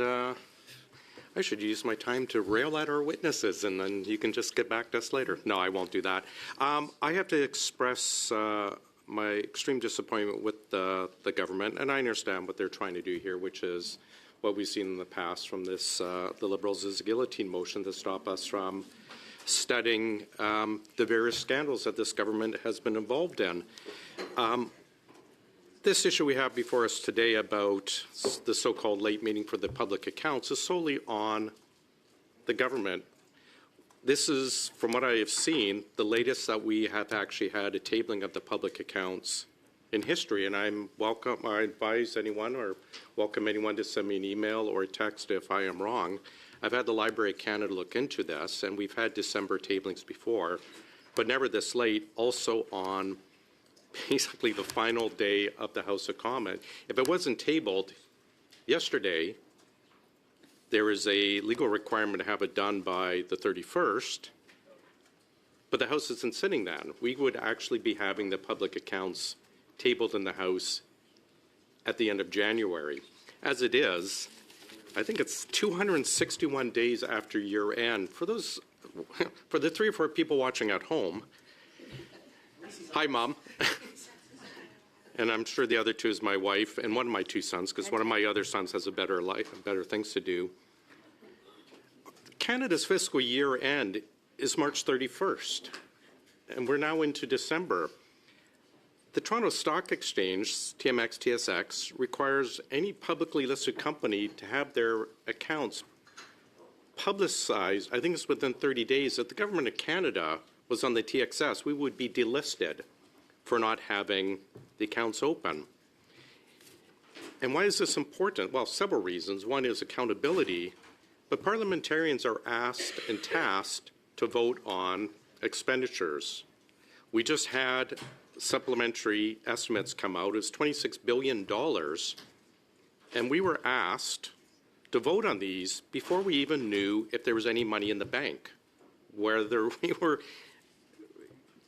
and I should use my time to rail at our witnesses, and then you can just get back to us later. No, I won't do that. I have to express my extreme disappointment with the government, and I understand what they're trying to do here, which is what we've seen in the past from this, the Liberals' is a guillotine motion to stop us from studying the various scandals that this government has been involved in. This issue we have before us today about the so-called late meeting for the public accounts is solely on the government. This is, from what I have seen, the latest that we have actually had a tabling of the public accounts in history, and I advise anyone or welcome anyone to send me an email or a text if I am wrong. I've had the Library of Canada look into this, and we've had December tablings before, but never this late, also on basically the final day of the House of Commons. If it wasn't tabled yesterday, there is a legal requirement to have it done by the 31st, but the House isn't sitting then. We would actually be having the public accounts tabled in the House at the end of January. As it is, I think it's 261 days after year end. For those, for the 3 or 4 people watching at home, hi, Mom. And I'm sure the other 2 is my wife and one of my 2 sons, because one of my other sons has a better life and better things to do. Canada's fiscal year end is March 31st, and we're now into December. The Toronto Stock Exchange, TMX, TSX, requires any publicly listed company to have their accounts publicized, I think it's within 30 days. If the Government of Canada was on the TXS, we would be delisted for not having the accounts open. And why is this important? Well, several reasons. One is accountability, but parliamentarians are asked and tasked to vote on expenditures. We just had supplementary estimates come out. It was $26 billion, and we were asked to vote on these before we even knew if there was any money in the bank. Whether we were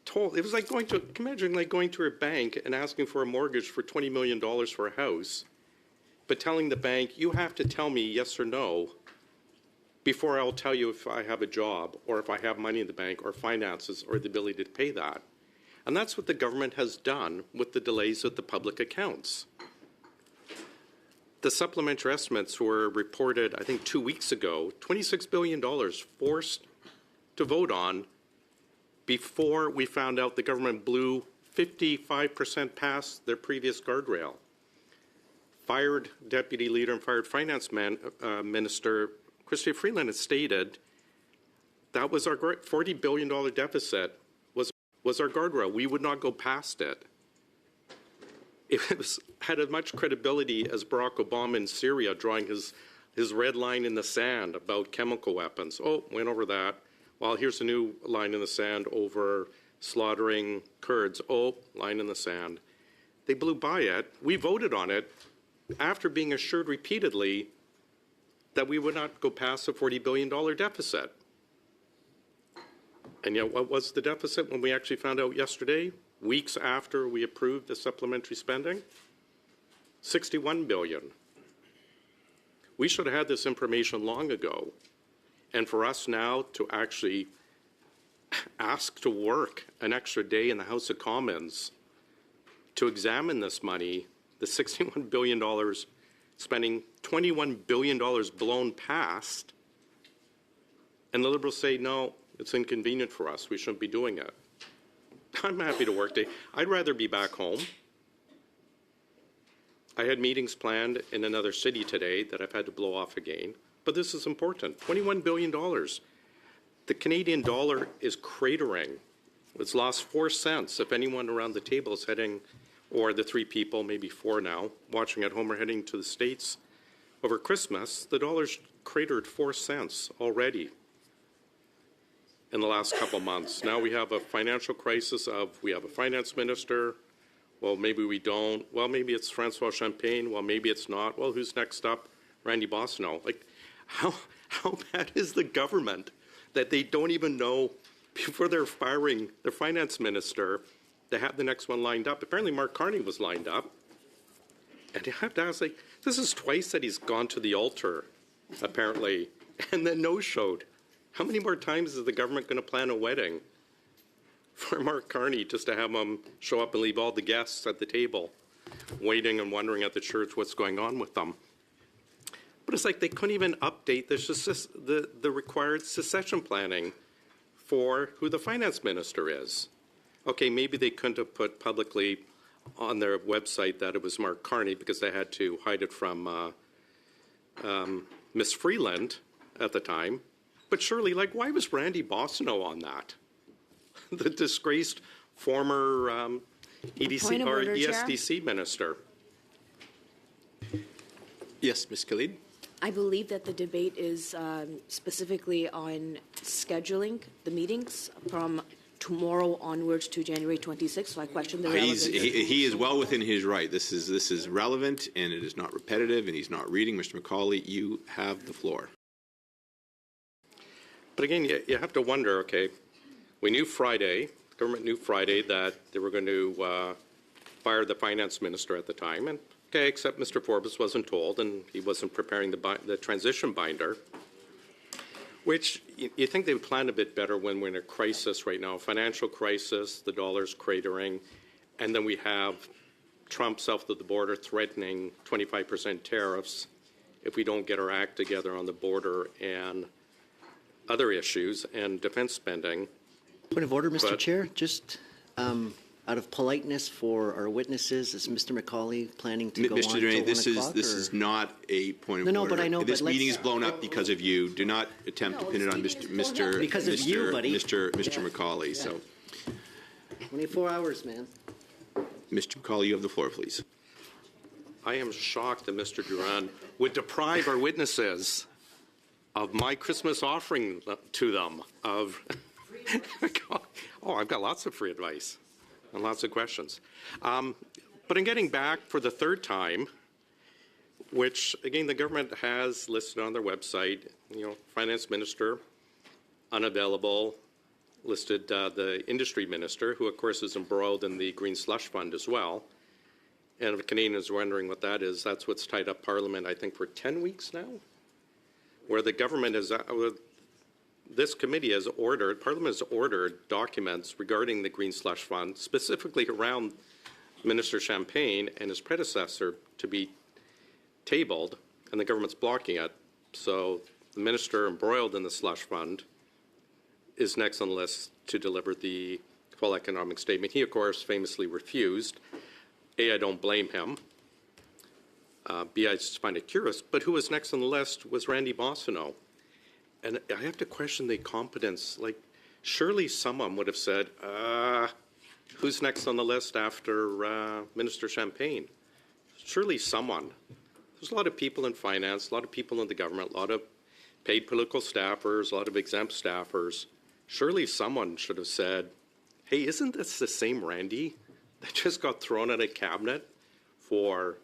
told, it was like going to, imagine like going to a bank and asking for a mortgage for $20 million for a house, but telling the bank, you have to tell me yes or no before I'll tell you if I have a job or if I have money in the bank or finances or the ability to pay that. And that's what the government has done with the delays of the public accounts. The supplementary estimates were reported, I think, 2 weeks ago, $26 billion forced to vote on before we found out the government blew 55% past their previous guardrail. Fired deputy leader and fired finance minister Chrystia Freeland has stated that was our $40 billion deficit was our guardrail. We would not go past it. It had as much credibility as Barack Obama in Syria drawing his red line in the sand about chemical weapons. Oh, went over that. Well, here's a new line in the sand over slaughtering Kurds. Oh, line in the sand. They blew by it. We voted on it after being assured repeatedly that we would not go past a $40 billion deficit. And yet, what was the deficit when we actually found out yesterday, weeks after we approved the supplementary spending? $61 billion. We should have had this information long ago. And for us now to actually ask to work an extra day in the House of Commons to examine this money, the $61 billion, spending $21 billion blown past, and the Liberals say, no, it's inconvenient for us, we shouldn't be doing it. I'm happy to work day. I'd rather be back home. I had meetings planned in another city today that I've had to blow off again, but this is important. $21 billion. The Canadian dollar is cratering. It's lost 4 cents. If anyone around the table is heading, or the 3 people, maybe 4 now, watching at home are heading to the States over Christmas, the dollar's cratered 4 cents already in the last couple months. Now we have a financial crisis we have a finance minister. Well, maybe we don't. Well, maybe it's Francois Champagne. Well, maybe it's not. Well, who's next up? Randy Bossino. Like, how bad is the government that they don't even know before they're firing their finance minister to have the next one lined up? Apparently Mark Carney was lined up. And you have to ask, like, this is twice that he's gone to the altar apparently, and then no-showed. How many more times is the government going to plan a wedding for Mark Carney just to have him show up and leave all the guests at the table, waiting and wondering at the church what's going on with them? But it's like they couldn't even update the required succession planning for who the finance minister is. Okay, maybe they couldn't have put publicly on their website that it was Mark Carney because they had to hide it from Miss Freeland at the time. But surely, like, why was Randy Bossino on that? The disgraced former EDC or ESDC minister. Yes, Ms. Khalid. I believe that the debate is specifically on scheduling the meetings from tomorrow onwards to January 26th. So I question the relevance. He is well within his right. This is relevant, and it is not repetitive, and he's not reading. Mr. McCauley, you have the floor. But again, you have to wonder, okay, we knew Friday, the government knew Friday that they were going to fire the finance minister at the time, and okay, except Mr. Forbes wasn't told, and he wasn't preparing the transition binder, which you think they would plan a bit better when we're in a crisis right now, a financial crisis, the dollar's cratering, and then we have Trump south of the border threatening 25% tariffs if we don't get our act together on the border and other issues and defense spending. Point of order, Mr. Chair. Just out of politeness for our witnesses, is Mr. McCauley planning to go on until 1 o'clock? This is not a point of order. No, but I know. This meeting is blown up because of you. Do not attempt to pin it on Mr. Because of you, buddy. Mr. McCauley. So, 24 hours, man. Mr. McCauley, you have the floor, please. I am shocked that Mr. Duran would deprive our witnesses of my Christmas offering to them of, oh, I've got lots of free advice and lots of questions. But in getting back for the third time, which again, the government has listed on their website, finance minister, unavailable, listed the industry minister, who of course is embroiled in the Green Slush Fund as well. And if a Canadian is wondering what that is, that's what's tied up Parliament, I think, for 10 weeks now, where the government is, this committee has ordered, Parliament has ordered documents regarding the Green Slush Fund, specifically around Minister Champagne and his predecessor, to be tabled, and the government's blocking it. So the minister embroiled in the slush fund is next on the list to deliver the full economic statement. He, of course, famously refused. A, I don't blame him. B, I just find it curious. But who was next on the list was Randy Bossino. And I have to question the competence. Like, surely someone would have said, who's next on the list after Minister Champagne? Surely someone. There's a lot of people in finance, a lot of people in the government, a lot of paid political staffers, a lot of exempt staffers. Surely someone should have said, hey, isn't this the same Randy that just got thrown out of cabinet for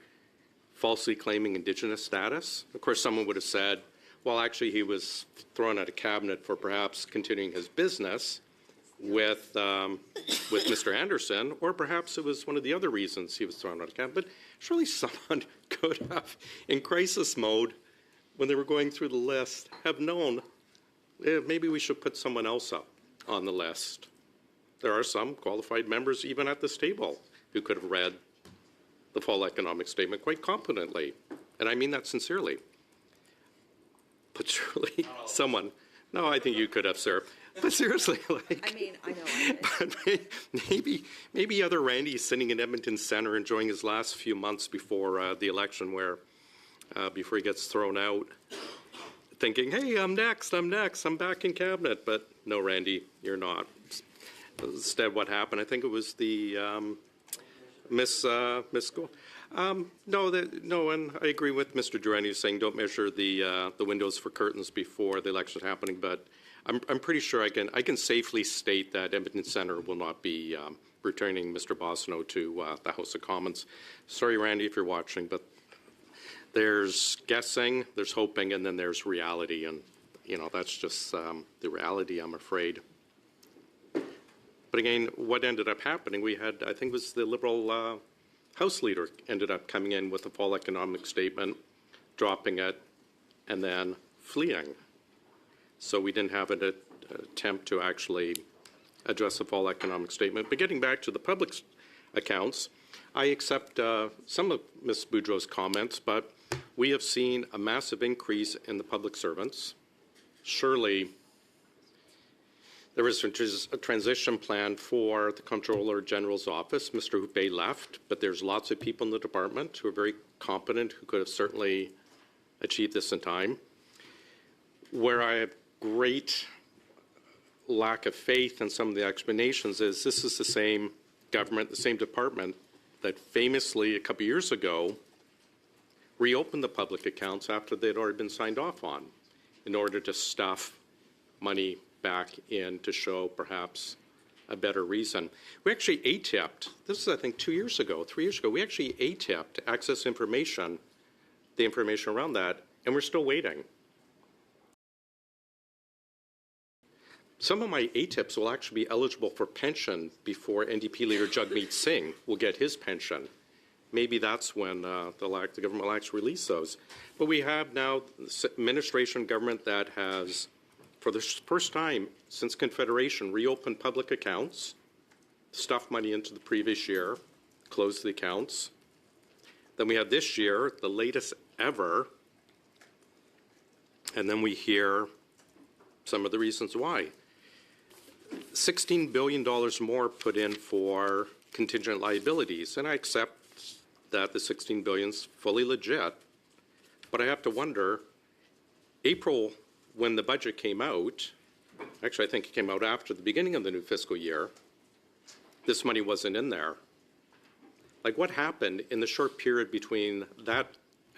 falsely claiming Indigenous status? Of course, someone would have said, well, actually, he was thrown out of cabinet for perhaps continuing his business with Mr. Anderson, or perhaps it was one of the other reasons he was thrown out of cabinet. But surely someone could have, in crisis mode, when they were going through the list, have known, maybe we should put someone else up on the list. There are some qualified members even at this table who could have read the full economic statement quite competently. And I mean that sincerely. But surely someone, no, I think you could have, sir. But seriously, like, I mean, I know. But maybe other Randy is sitting in Edmonton Centre enjoying his last few months before the election, where before he gets thrown out, thinking, hey, I'm next, I'm back in cabinet. But no, Randy, you're not. Instead, what happened? I think it was the miscalculation. No, and I agree with Mr. Duran, who's saying don't measure the windows for curtains before the election is happening. But I'm pretty sure I can safely state that Edmonton Centre will not be returning Mr. Bossino to the House of Commons. Sorry, Randy, if you're watching, but there's guessing, there's hoping, and then there's reality, and that's just the reality, I'm afraid. But again, what ended up happening? We had, I think, it was the Liberal House Leader ended up coming in with a full economic statement, dropping it, and then fleeing. So we didn't have an attempt to actually address a full economic statement. But getting back to the public accounts, I accept some of Ms. Boudreau's comments, but we have seen a massive increase in the public servants. Surely there was a transition plan for the Comptroller General's office. Mr. Houpé left, but there's lots of people in the department who are very competent, who could have certainly achieved this in time. Where I have great lack of faith in some of the explanations is this is the same government, the same department that famously a couple years ago reopened the public accounts after they'd already been signed off on in order to stuff money back in to show perhaps a better reason. We actually ATIP'd, this is I think 3 years ago, we actually ATIP'd to access information, the information around that, and we're still waiting. Some of my ATIPs will actually be eligible for pension before NDP leader Jagmeet Singh will get his pension. Maybe that's when the government will actually release those. But we have now the administration government that has, for the first time since Confederation, reopened public accounts, stuffed money into the previous year, closed the accounts. Then we have this year, the latest ever, and then we hear some of the reasons why. $16 billion more put in for contingent liabilities, and I accept that the $16 billion is fully legit, but I have to wonder, April, when the budget came out, actually I think it came out after the beginning of the new fiscal year, this money wasn't in there. Like what happened in the short period between that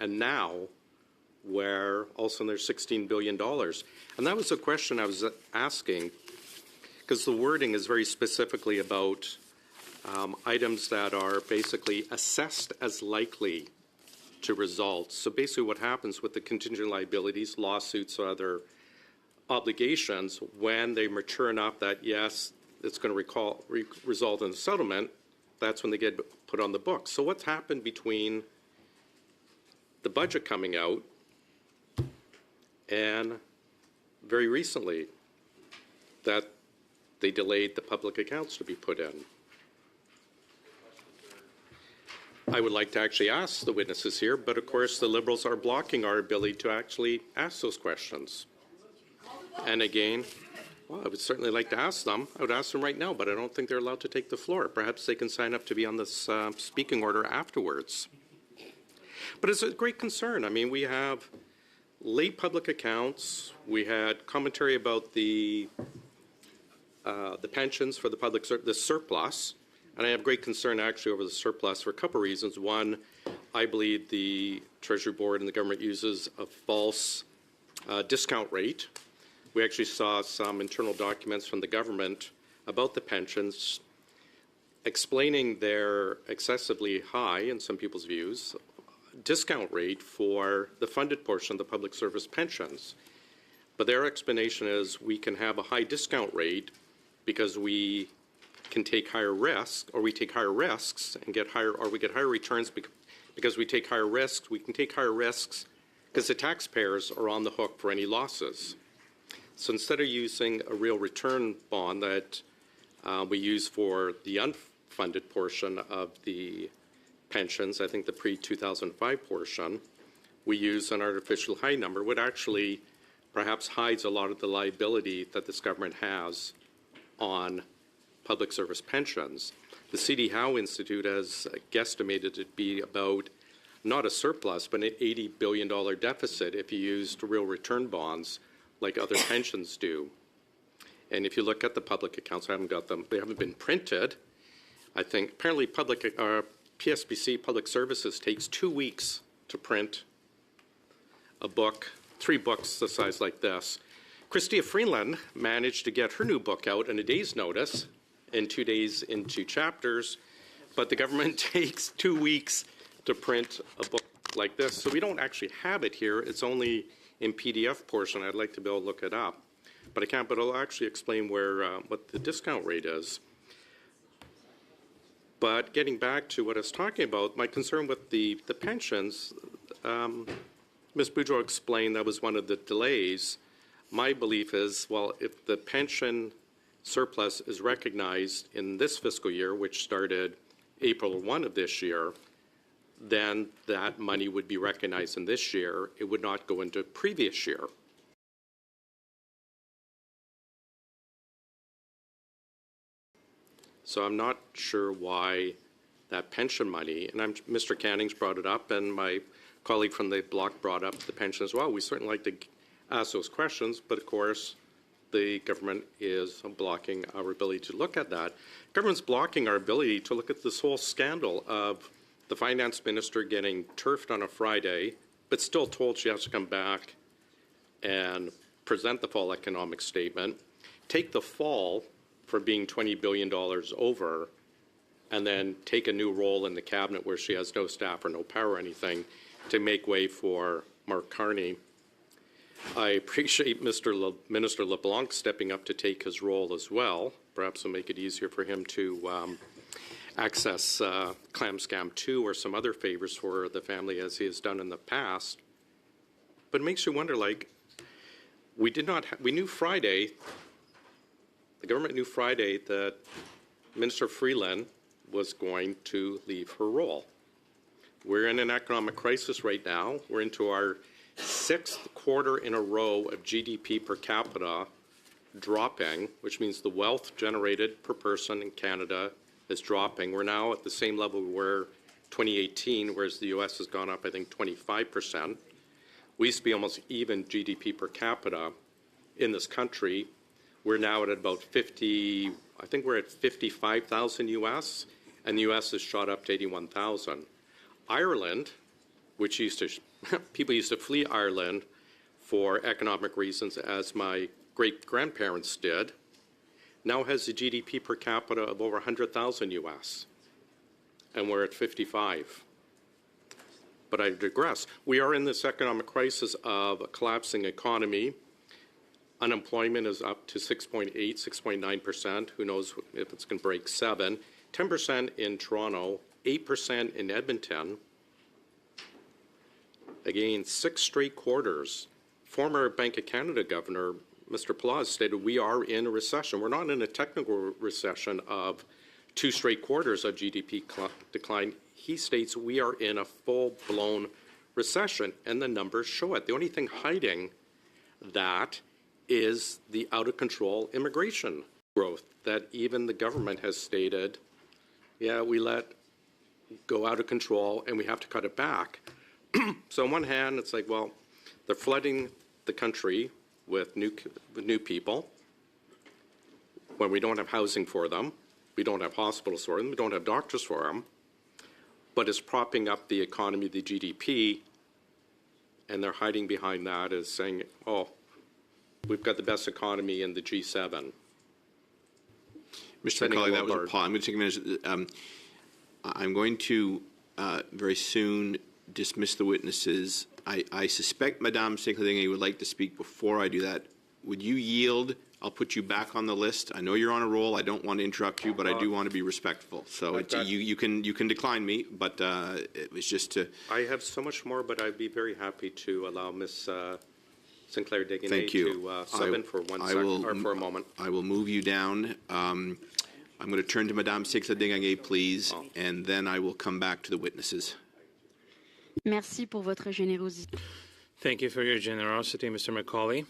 and now where all of a sudden there's $16 billion? And that was a question I was asking, because the wording is very specifically about items that are basically assessed as likely to result. So basically what happens with the contingent liabilities, lawsuits, or other obligations, when they mature enough that, yes, it's going to result in a settlement, that's when they get put on the books. So what's happened between the budget coming out and very recently that they delayed the public accounts to be put in? I would like to actually ask the witnesses here, but of course the Liberals are blocking our ability to actually ask those questions. And again, well, I would certainly like to ask them. I would ask them right now, but I don't think they're allowed to take the floor. Perhaps they can sign up to be on this speaking order afterwards. But it's a great concern. I mean, we have late public accounts. We had commentary about the pensions for the public, the surplus, and I have great concern actually over the surplus for a couple of reasons. One, I believe the Treasury Board and the government uses a false discount rate. We actually saw some internal documents from the government about the pensions explaining their excessively high, in some people's views, discount rate for the funded portion of the public service pensions. But their explanation is we can have a high discount rate because we can take higher risk, or we take higher risks and get higher, or we get higher returns because we take higher risks. We can take higher risks because the taxpayers are on the hook for any losses. So instead of using a real return bond that we use for the unfunded portion of the pensions, I think the pre-2005 portion, we use an artificial high number, which actually perhaps hides a lot of the liability that this government has on public service pensions. The C.D. Howe Institute has guesstimated it to be about not a surplus, but an $80 billion deficit if you used real return bonds like other pensions do. And if you look at the public accounts, I haven't got them, they haven't been printed. I think apparently PSBC, Public Services, takes 2 weeks to print a book, 3 books the size like this. Chrystia Freeland managed to get her new book out in a day's notice, in 2 days into chapters, but the government takes 2 weeks to print a book like this. So we don't actually have it here. It's only in PDF portion. I'd like to be able to look it up, but I can't. But I'll actually explain where what the discount rate is. But getting back to what I was talking about, my concern with the pensions, Ms. Boudreau explained that was one of the delays. My belief is, well, if the pension surplus is recognized in this fiscal year, which started April 1 of this year, then that money would be recognized in this year. It would not go into previous year. So I'm not sure why that pension money, and Mr. Canning's brought it up, and my colleague from the bloc brought up the pension as well. We certainly like to ask those questions, but of course, the government is blocking our ability to look at that. Government's blocking our ability to look at this whole scandal of the finance minister getting turfed on a Friday, but still told she has to come back and present the fall economic statement, take the fall for being $20 billion over, and then take a new role in the cabinet where she has no staff or no power or anything to make way for Mark Carney. I appreciate Minister LeBlanc stepping up to take his role as well. Perhaps it'll make it easier for him to access Clam Scam 2 or some other favors for the family as he has done in the past. But it makes you wonder, like, we knew Friday, the government knew Friday that Minister Freeland was going to leave her role. We're in an economic crisis right now. We're into our 6th quarter in a row of GDP per capita dropping, which means the wealth generated per person in Canada is dropping. We're now at the same level we were 2018, whereas the U.S. has gone up, I think, 25%. We used to be almost even GDP per capita in this country. We're now at about 50, I think we're at 55,000 U.S., and the U.S. has shot up to 81,000. Ireland, which people used to flee Ireland for economic reasons, as my great-grandparents did, now has a GDP per capita of over 100,000 U.S., and we're at 55. But I digress. We are in this economic crisis of a collapsing economy. Unemployment is up to 6.8, 6.9%. Who knows if it's going to break 7. 10% in Toronto, 8% in Edmonton. Again, 6 straight quarters. Former Bank of Canada Governor, Mr. Palaz, stated we are in a recession. We're not in a technical recession of 2 straight quarters of GDP decline. He states we are in a full-blown recession, and the numbers show it. The only thing hiding that is the out-of-control immigration growth that even the government has stated, yeah, we let go out of control and we have to cut it back. So on one hand, it's like, well, they're flooding the country with new people when we don't have housing for them, we don't have hospitals for them, we don't have doctors for them, but it's propping up the economy, the GDP, and they're hiding behind that as saying, oh, we've got the best economy in the G7. Mr. McCauley, that was a pause. I'm going to take a minute. I'm going to very soon dismiss the witnesses. I suspect Madame Sinclair would like to speak before I do that. Would you yield? I'll put you back on the list. I know you're on a roll. I don't want to interrupt you, but I do want to be respectful. So you can decline me, but it was just to. I have so much more, but I'd be very happy to allow Ms. Sinclair Deguiné to sub in for for a moment. I will move you down. I'm going to turn to Madame Sinclair Deguiné, please, and then I will come back to the witnesses. Merci pour votre générosité. Thank you for your generosity, Mr. McCauley,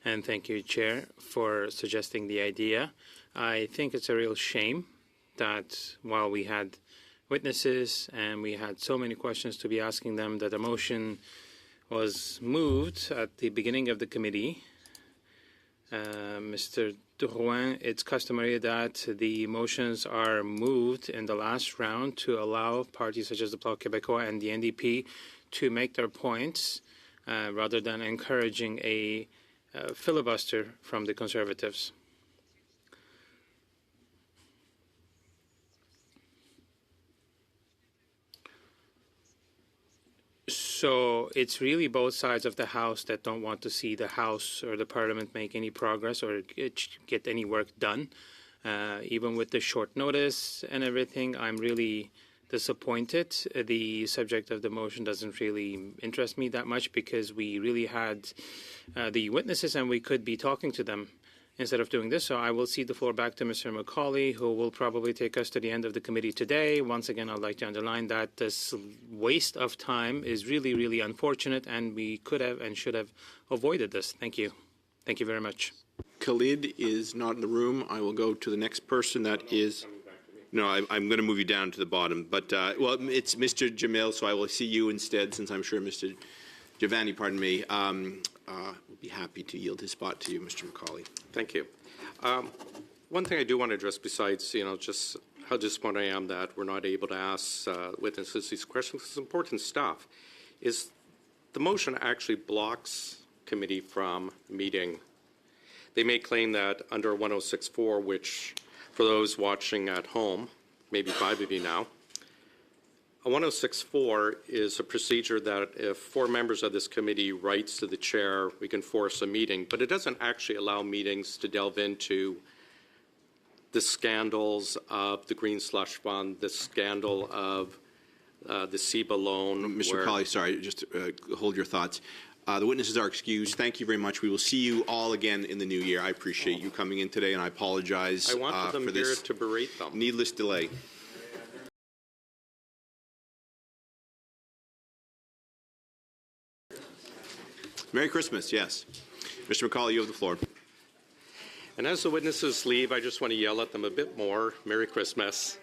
and thank you, Chair, for suggesting the idea. I think it's a real shame that while we had witnesses and we had so many questions to be asking them, that a motion was moved at the beginning of the committee. Mr. Drouin, it's customary that the motions are moved in the last round to allow parties such as the Bloc Québécois and the NDP to make their points rather than encouraging a filibuster from the Conservatives. So it's really both sides of the House that don't want to see the House or the Parliament make any progress or get any work done. Even with the short notice and everything, I'm really disappointed. The subject of the motion doesn't really interest me that much because we really had the witnesses and we could be talking to them instead of doing this. So I will cede the floor back to Mr. Macaulay, who will probably take us to the end of the committee today. Once again, I'd like to underline that this waste of time is really, really unfortunate, and we could have and should have avoided this. Thank you. Thank you very much. Khalid is not in the room. I will go to the next person. That is, no, I'm going to move you down to the bottom. But, well, it's Mr. Jamil, so I will see you instead, since I'm sure Mr. Giovanni, pardon me, would be happy to yield his spot to you, Mr. Macaulay. Thank you. One thing I do want to address, besides, just how disappointed I am that we're not able to ask witnesses these questions, it's important stuff, is the motion actually blocks committee from meeting. They may claim that under 1064, which for those watching at home, maybe 5 of you now, a 1064 is a procedure that if 4 members of this committee writes to the chair, we can force a meeting, but it doesn't actually allow meetings to delve into the scandals of the Green Slush Fund, the scandal of the SEBA loan. Mr. Macaulay, sorry, just hold your thoughts. The witnesses are excused. Thank you very much. We will see you all again in the new year. I appreciate you coming in today, and I apologize I wanted them for here this to berate them. needless delay. Merry Christmas, yes. Mr. Macaulay, you have the floor. And as the witnesses leave, I just want to yell at them a bit more. Merry Christmas.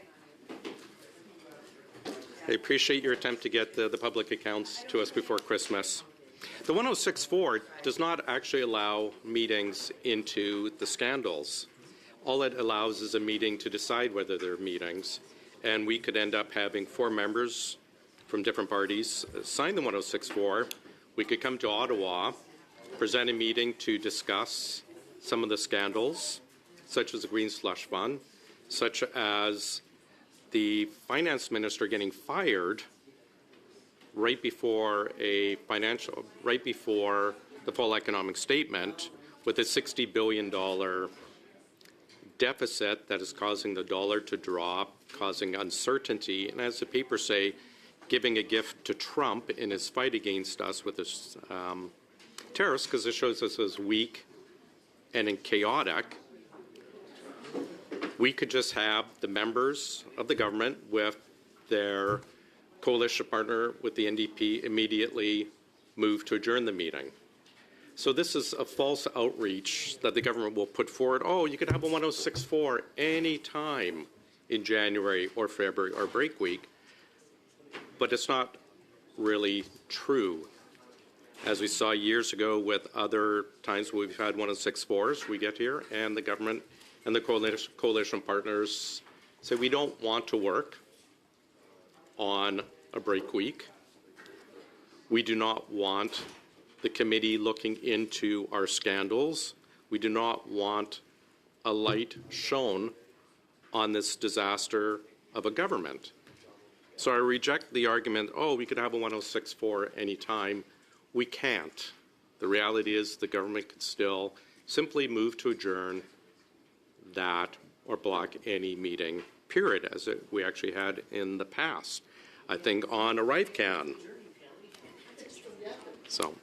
I appreciate your attempt to get the public accounts to us before Christmas. The 1064 does not actually allow meetings into the scandals. All it allows is a meeting to decide whether they're meetings. And we could end up having 4 members from different parties sign the 1064. We could come to Ottawa, present a meeting to discuss some of the scandals, such as the Green Slush Fund, such as the finance minister getting fired right before right before the full economic statement, with a $60 billion deficit that is causing the dollar to drop, causing uncertainty, and as the papers say, giving a gift to Trump in his fight against us with his tariffs, because it shows us as weak and chaotic. We could just have the members of the government with their coalition partner with the NDP immediately move to adjourn the meeting. So this is a false outreach that the government will put forward. Oh, you could have a 1064 any time in January or February or break week. But it's not really true. As we saw years ago with other times we've had 1064s, we get here and the government and the coalition partners say we don't want to work on a break week. We do not want the committee looking into our scandals. We do not want a light shown on this disaster of a government. So I reject the argument, oh, we could have a 1064 anytime. We can't. The reality is the government could still simply move to adjourn that or block any meeting, period, as we actually had in the past. I think on ArriveCan. So,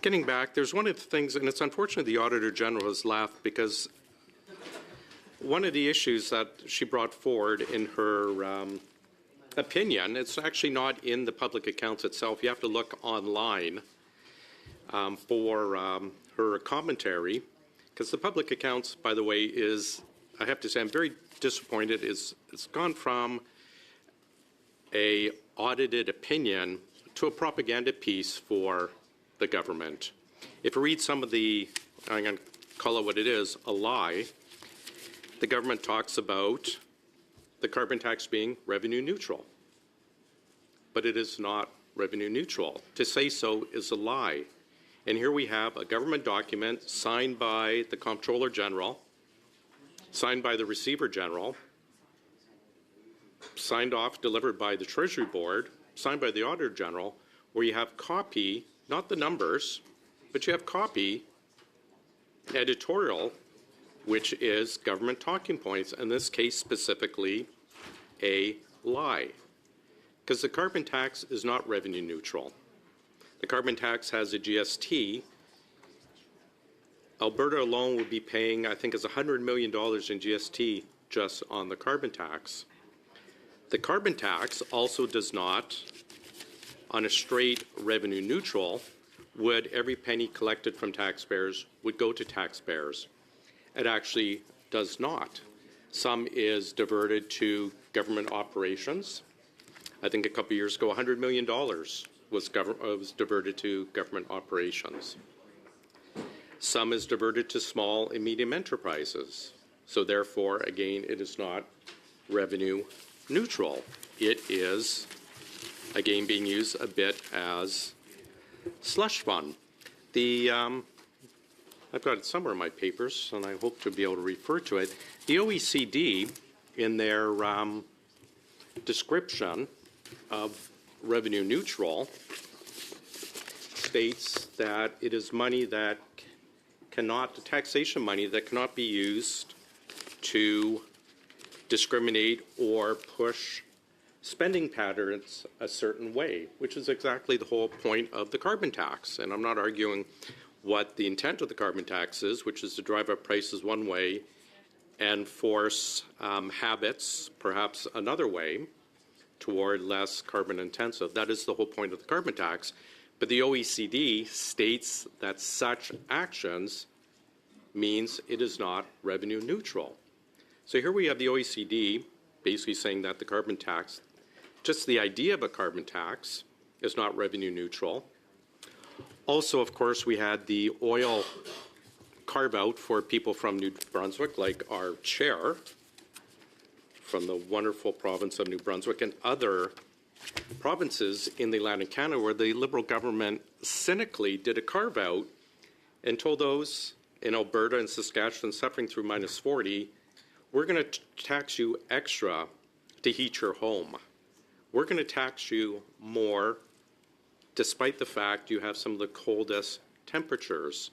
getting back, there's one of the things, and it's unfortunate the Auditor General has left because one of the issues that she brought forward in her opinion, it's actually not in the public accounts itself. You have to look online for her commentary, because the public accounts, by the way, is, I have to say, I'm very disappointed. It's gone from a audited opinion to a propaganda piece for the government. If you read some of the, I'm going to call it what it is, a lie, the government talks about the carbon tax being revenue neutral, but it is not revenue neutral. To say so is a lie. And here we have a government document signed by the Comptroller General, signed by the Receiver General, signed off, delivered by the Treasury Board, signed by the Auditor General, where you have copy, not the numbers, but you have copy, editorial, which is government talking points, in this case specifically a lie, because the carbon tax is not revenue neutral. The carbon tax has a GST. Alberta alone would be paying, I think, it's $100 million in GST just on the carbon tax. The carbon tax also does not, on a straight revenue neutral, would every penny collected from taxpayers would go to taxpayers. It actually does not. Some is diverted to government operations. I think a couple years ago, $100 million was diverted to government operations. Some is diverted to small and medium enterprises. So therefore, again, it is not revenue neutral. It is, again, being used a bit as slush fund. I've got it somewhere in my papers, and I hope to be able to refer to it. The OECD, in their description of revenue neutral, states that it is money that cannot, taxation money that cannot be used to discriminate or push spending patterns a certain way, which is exactly the whole point of the carbon tax. And I'm not arguing what the intent of the carbon tax is, which is to drive up prices one way and force habits perhaps another way toward less carbon intensive. That is the whole point of the carbon tax. But the OECD states that such actions means it is not revenue neutral. So here we have the OECD basically saying that the carbon tax, just the idea of a carbon tax, is not revenue neutral. Also, of course, we had the oil carve-out for people from New Brunswick, like our chair from the wonderful province of New Brunswick and other provinces in the Atlantic Canada, where the Liberal government cynically did a carve-out and told those in Alberta and Saskatchewan suffering through -40, we're going to tax you extra to heat your home. We're going to tax you more despite the fact you have some of the coldest temperatures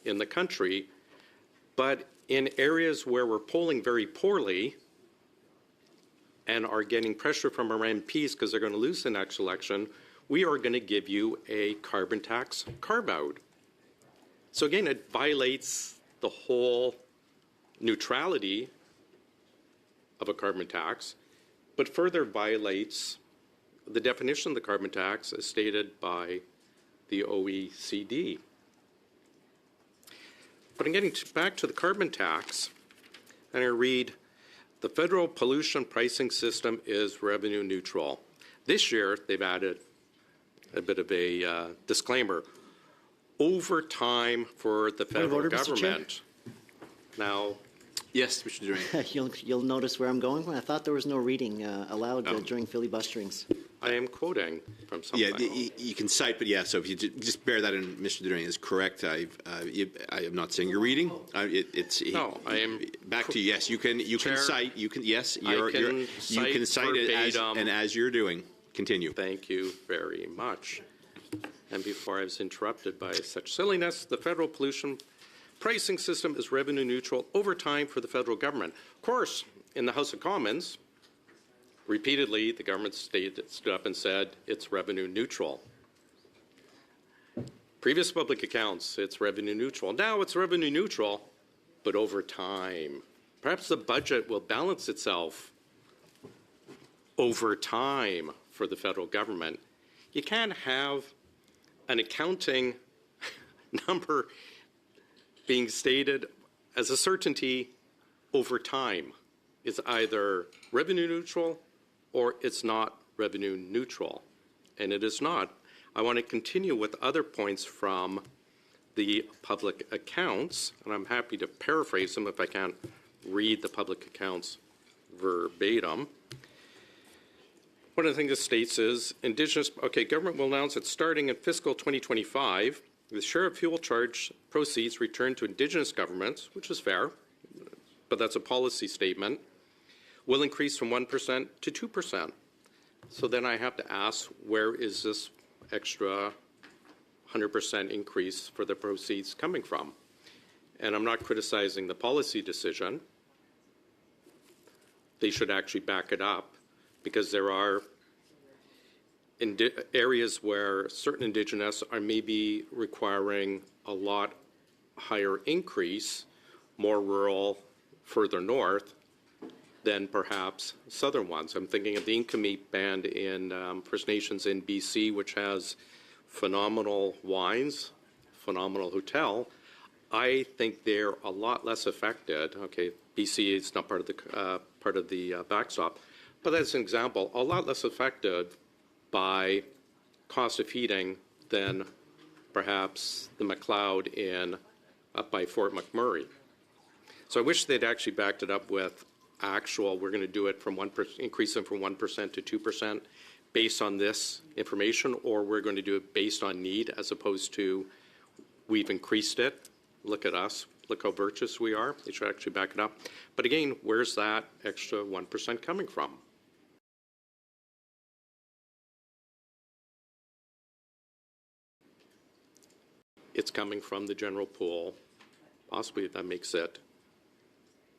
in the country. But in areas where we're polling very poorly and are getting pressure from our MPs because they're going to lose the next election, we are going to give you a carbon tax carve-out. So again, it violates the whole neutrality of a carbon tax, but further violates the definition of the carbon tax as stated by the OECD. But I'm getting back to the carbon tax, and I read, the federal pollution pricing system is revenue neutral. This year, they've added a bit of a disclaimer. Over time for the federal order, Mr. Chair? government. Now, Yes, Mr. Durian. You'll notice where I'm going. I thought there was no reading allowed during filibusterings. I am quoting from something. Yeah, you can cite, but yeah. So if you just bear that in, Mr. Durian is correct. I am not saying you're reading. No, I am back to you. Yes, you can Chair, cite. You can yes. I can You can cite it as, verbatim. and as you're doing, continue. Thank you very much. And before I was interrupted by such silliness, the federal pollution pricing system is revenue neutral over time for the federal government. Of course, in the House of Commons, repeatedly the government stood up and said it's revenue neutral. Previous public accounts, it's revenue neutral. Now it's revenue neutral, but over time. Perhaps the budget will balance itself over time for the federal government. You can't have an accounting number being stated as a certainty over time. It's either revenue neutral or it's not revenue neutral, and it is not. I want to continue with other points from the public accounts, and I'm happy to paraphrase them if I can't read the public accounts verbatim. One of the things it states is, government will announce that starting in fiscal 2025, the share of fuel charge proceeds returned to Indigenous governments, which is fair, but that's a policy statement, will increase from 1% to 2%. So then I have to ask, where is this extra 100% increase for the proceeds coming from? And I'm not criticizing the policy decision. they should actually back it up, because there are areas where certain Indigenous are maybe requiring a lot higher increase, more rural, further north, than perhaps southern ones. I'm thinking of the Inkamip band in First Nations in BC, which has phenomenal wines, phenomenal hotel. I think they're a lot less affected. Okay, BC is not part of the backstop, but as an example, a lot less affected by cost of heating than perhaps the McLeod up by Fort McMurray. So I wish they'd actually backed it up with actual, we're going to do it from 1%, increase them from 1% to 2% based on this information, or we're going to do it based on need as opposed to we've increased it. Look at us. Look how virtuous we are. They should actually back it up. But again, where's that extra 1% coming from? It's coming from the general pool. Possibly that makes it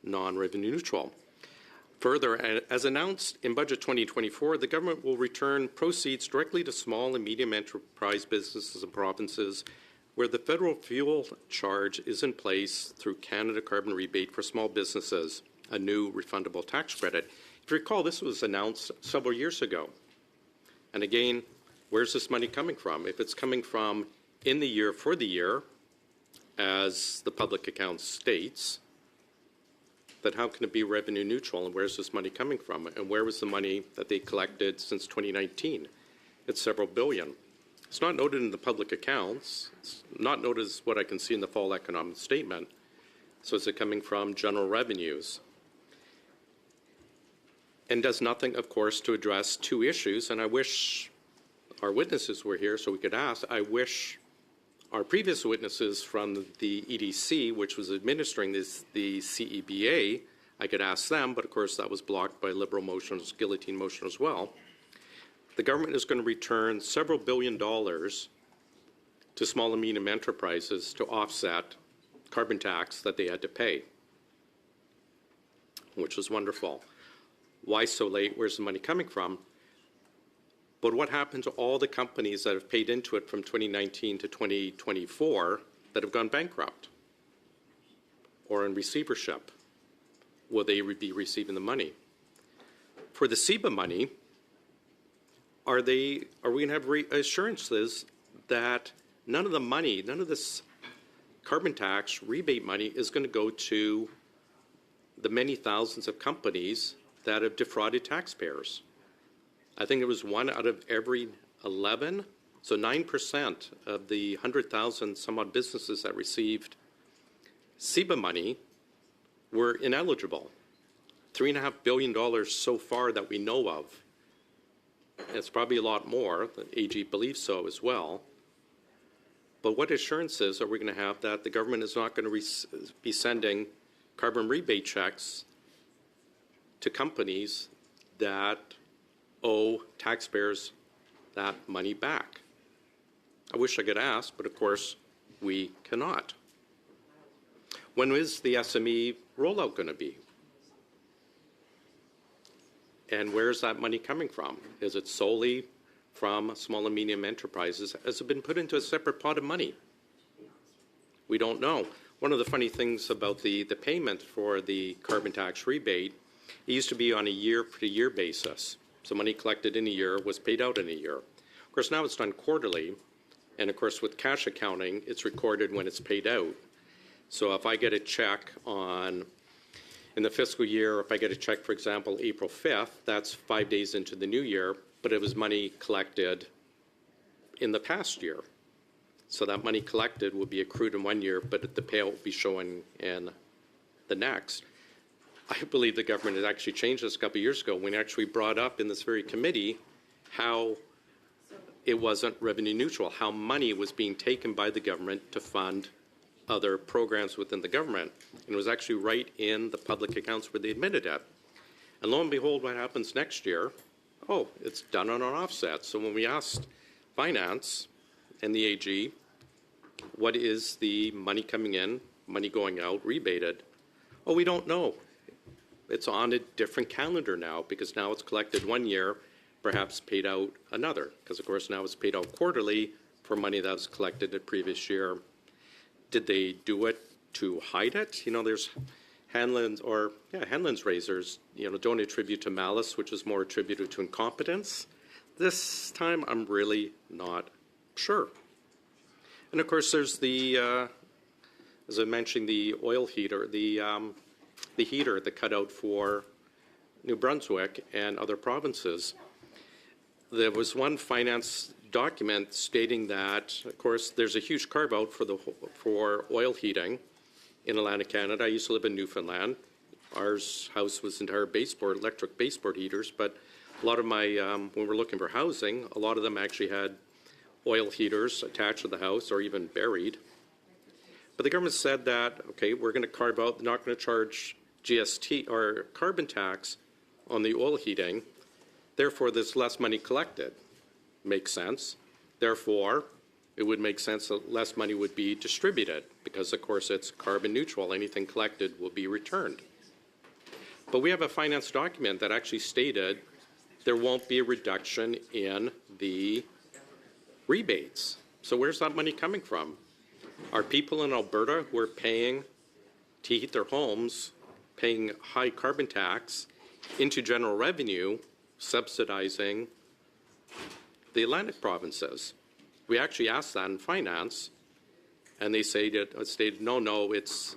non-revenue neutral. Further, as announced in Budget 2024, the government will return proceeds directly to small and medium enterprise businesses and provinces where the federal fuel charge is in place through Canada Carbon Rebate for small businesses, a new refundable tax credit. If you recall, this was announced several years ago. And again, where's this money coming from? If it's coming from in the year for the year, as the public account states, then how can it be revenue neutral, and where's this money coming from? And where was the money that they collected since 2019? It's several billion. It's not noted in the public accounts. It's not noted as what I can see in the fall economic statement. So is it coming from general revenues? And does nothing, of course, to address two issues. And I wish our witnesses were here so we could ask. I wish our previous witnesses from the EDC, which was administering the CEBA, I could ask them, but of course that was blocked by Liberal motions, guillotine motion as well. The government is going to return several $billions to small and medium enterprises to offset carbon tax that they had to pay, which was wonderful. Why so late? Where's the money coming from? But what happened to all the companies that have paid into it from 2019 to 2024 that have gone bankrupt or in receivership? Will they be receiving the money? For the CEBA money, are we going to have assurances that none of the money, none of this carbon tax rebate money is going to go to the many thousands of companies that have defrauded taxpayers? I think it was 1 out of every 11, so 9% of the 100,000 some odd businesses that received CEBA money were ineligible. $3.5 billion so far that we know of. It's probably a lot more. The AG believes so as well. But what assurances are we going to have that the government is not going to be sending carbon rebate checks to companies that owe taxpayers that money back? I wish I could ask, but of course we cannot. When is the SME rollout going to be? And where is that money coming from? Is it solely from small and medium enterprises? Has it been put into a separate pot of money? We don't know. One of the funny things about the payment for the carbon tax rebate, it used to be on a year-to-year basis. So money collected in a year was paid out in a year. Of course, now it's done quarterly. And of course, with cash accounting, it's recorded when it's paid out. So if I get a check in the fiscal year, if I get a check, for example, April 5th, that's 5 days into the new year, but it was money collected in the past year. So that money collected will be accrued in 1 year, but the payout will be showing in the next. I believe the government has actually changed this a couple of years ago when it actually brought up in this very committee how it wasn't revenue neutral, how money was being taken by the government to fund other programs within the government. And it was actually right in the public accounts where they admitted it. And lo and behold, what happens next year? Oh, it's done on an offset. So when we asked Finance and the AG, what is the money coming in, money going out, rebated? Oh, we don't know. it's on a different calendar now, because now it's collected one year, perhaps paid out another, because of course now it's paid out quarterly for money that was collected the previous year. Did they do it to hide it? You know, there's Hanlon's razors, you know, don't attribute to malice, which is more attributed to incompetence. This time, I'm really not sure. And of course, there's the, as I mentioned, the oil heater, the heater, the cutout for New Brunswick and other provinces. There was one finance document stating that, of course, there's a huge carve-out for oil heating in Atlantic Canada. I used to live in Newfoundland. Our house was entire baseboard, electric baseboard heaters, but a lot of my, when we're looking for housing, a lot of them actually had oil heaters attached to the house or even buried. But the government said that, okay, we're going to carve out, they're not going to charge GST or carbon tax on the oil heating. Therefore, there's less money collected. Makes sense. Therefore, it would make sense that less money would be distributed because, of course, it's carbon neutral. Anything collected will be returned. But we have a finance document that actually stated there won't be a reduction in the rebates. So where's that money coming from? Are people in Alberta who are paying to heat their homes, paying high carbon tax into general revenue, subsidizing the Atlantic provinces? We actually asked that in finance, and they stated, no, it's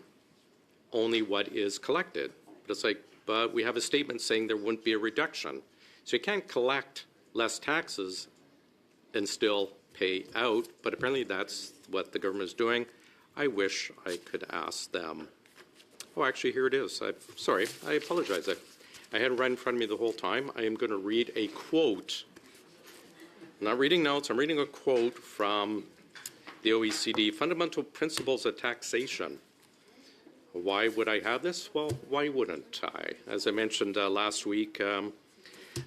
only what is collected. But it's like, but we have a statement saying there wouldn't be a reduction. So you can't collect less taxes and still pay out, but apparently that's what the government is doing. I wish I could ask them. Oh, actually, here it is. Sorry, I apologize. I had it right in front of me the whole time. I am going to read a quote. I'm not reading notes. I'm reading a quote from the OECD, Fundamental Principles of Taxation. Why would I have this? Well, why wouldn't I? As I mentioned last week, I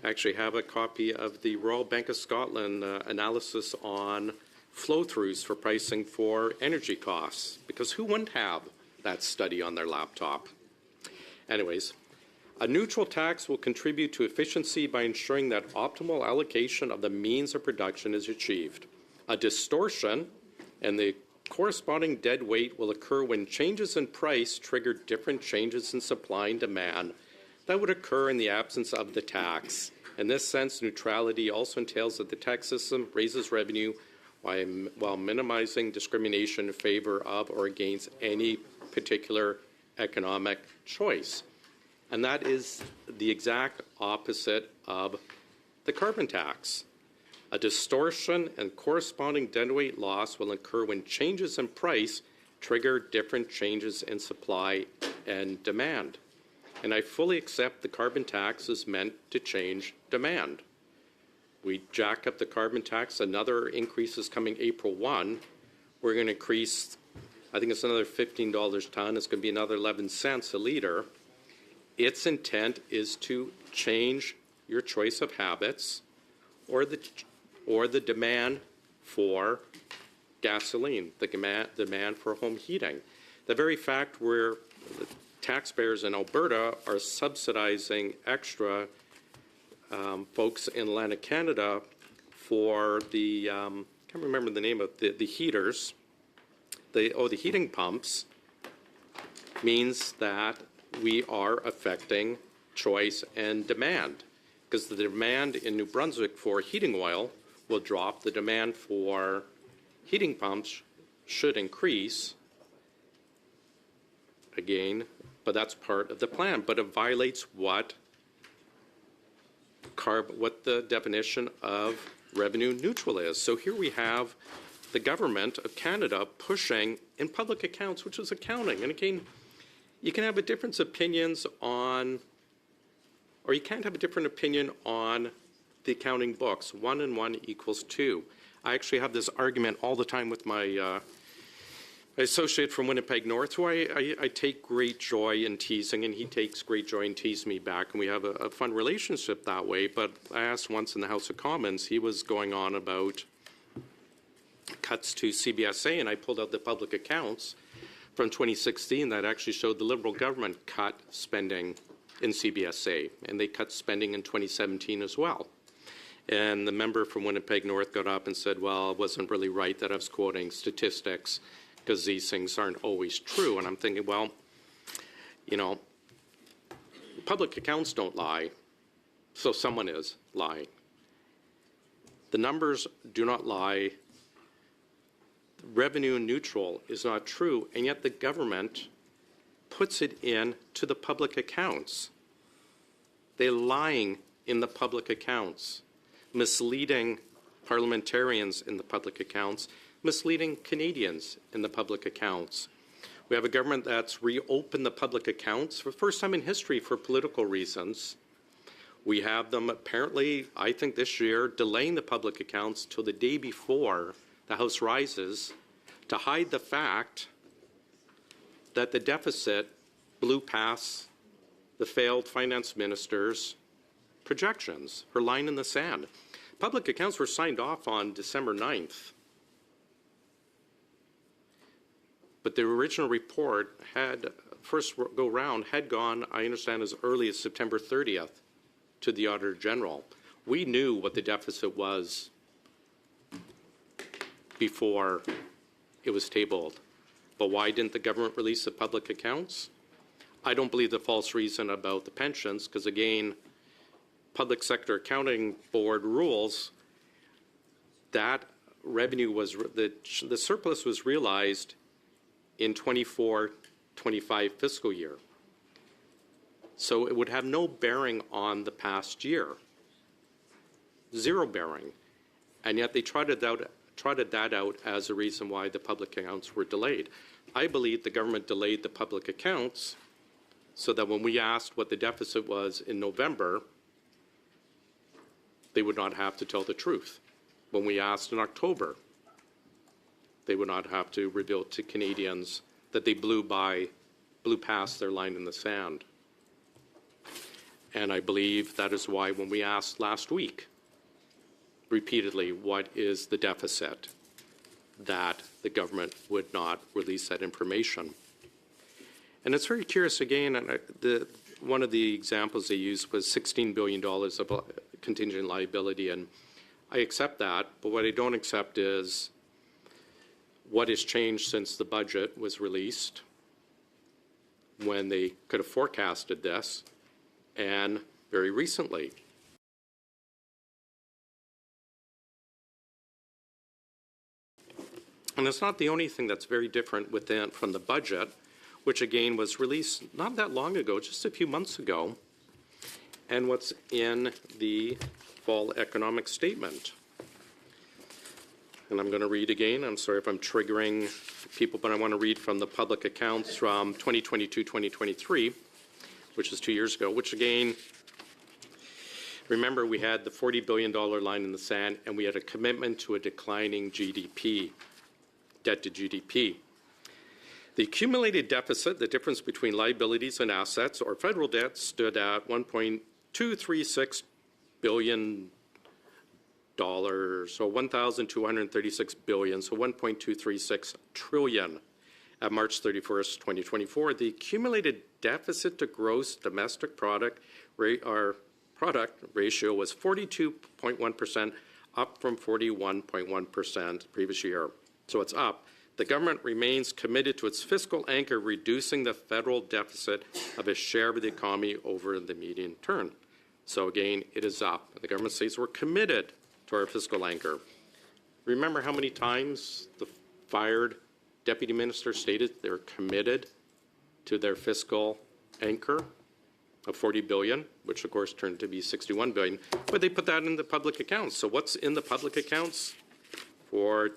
actually have a copy of the Royal Bank of Scotland analysis on flow-throughs for pricing for energy costs, because who wouldn't have that study on their laptop? Anyways, a neutral tax will contribute to efficiency by ensuring that optimal allocation of the means of production is achieved. A distortion and the corresponding dead weight will occur when changes in price trigger different changes in supply and demand that would occur in the absence of the tax. In this sense, neutrality also entails that the tax system raises revenue while minimizing discrimination in favor of or against any particular economic choice. And that is the exact opposite of the carbon tax. A distortion and corresponding deadweight loss will occur when changes in price trigger different changes in supply and demand. And I fully accept the carbon tax is meant to change demand. We jack up the carbon tax. Another increase is coming April 1. We're going to increase, I think it's another $15 a ton. It's going to be another 11 cents a liter. Its intent is to change your choice of habits or the demand for gasoline, the demand for home heating. The very fact where the taxpayers in Alberta are subsidizing extra folks in Atlantic Canada for the, I can't remember the name of the heaters, the heating pumps, means that we are affecting choice and demand, because the demand in New Brunswick for heating oil will drop. The demand for heating pumps should increase again, but that's part of the plan. But it violates what the definition of revenue neutral is. So here we have the government of Canada pushing in public accounts, which is accounting. And again, you can have a different opinions on, or you can't have a different opinion on the accounting books. 1 and 1 equals 2. I actually have this argument all the time with my associate from Winnipeg North, who I take great joy in teasing, and he takes great joy in teasing me back, and we have a fun relationship that way. But I asked once in the House of Commons, he was going on about cuts to CBSA, and I pulled out the public accounts from 2016 that actually showed the Liberal government cut spending in CBSA, and they cut spending in 2017 as well. And the member from Winnipeg North got up and said, well, it wasn't really right that I was quoting statistics because these things aren't always true. And I'm thinking, well, you know, public accounts don't lie, so someone is lying. The numbers do not lie. Revenue neutral is not true, and yet the government puts it in to the public accounts. They're lying in the public accounts, misleading parliamentarians in the public accounts, misleading Canadians in the public accounts. We have a government that's reopened the public accounts for the first time in history for political reasons. We have them apparently, I think this year, delaying the public accounts till the day before the House rises to hide the fact that the deficit blew past the failed finance minister's projections, her line in the sand. Public accounts were signed off on December 9th. But the original report had, first go round, had gone, I understand, as early as September 30th to the Auditor General. We knew what the deficit was before it was tabled. But why didn't the government release the public accounts? I don't believe the false reason about the pensions, because again, Public Sector Accounting Board rules that revenue was, the surplus was realized in 24-25 fiscal year. So it would have no bearing on the past year. Zero bearing. And yet they trotted that out as a reason why the public accounts were delayed. I believe the government delayed the public accounts so that when we asked what the deficit was in November, they would not have to tell the truth. When we asked in October, they would not have to reveal to Canadians that they blew past their line in the sand. And I believe that is why when we asked last week, repeatedly, what is the deficit, that the government would not release that information. And it's very curious, again, and one of the examples they used was $16 billion of contingent liability, and I accept that, but what I don't accept is what has changed since the budget was released, when they could have forecasted this, and very recently. And it's not the only thing that's very different from the budget, which again was released not that long ago, just a few months ago, and what's in the fall economic statement. And I'm going to read again. I'm sorry if I'm triggering people, but I want to read from the public accounts from 2022-2023, which is 2 years ago, which again, remember we had the $40 billion line in the sand, and we had a commitment to a declining GDP, debt to GDP. The accumulated deficit, the difference between liabilities and assets, or federal debt, stood at $1.236 billion, so $1,236 billion, so $1.236 trillion at March 31st, 2024. The accumulated deficit to gross domestic product ratio was 42.1%, up from 41.1% previous year. So it's up. The government remains committed to its fiscal anchor, reducing the federal deficit of its share of the economy over the medium term. So again, it is up. The government says we're committed to our fiscal anchor. Remember how many times the fired deputy minister stated they're committed to their fiscal anchor of $40 billion, which of course turned to be $61 billion, but they put that in the public accounts. So what's in the public accounts for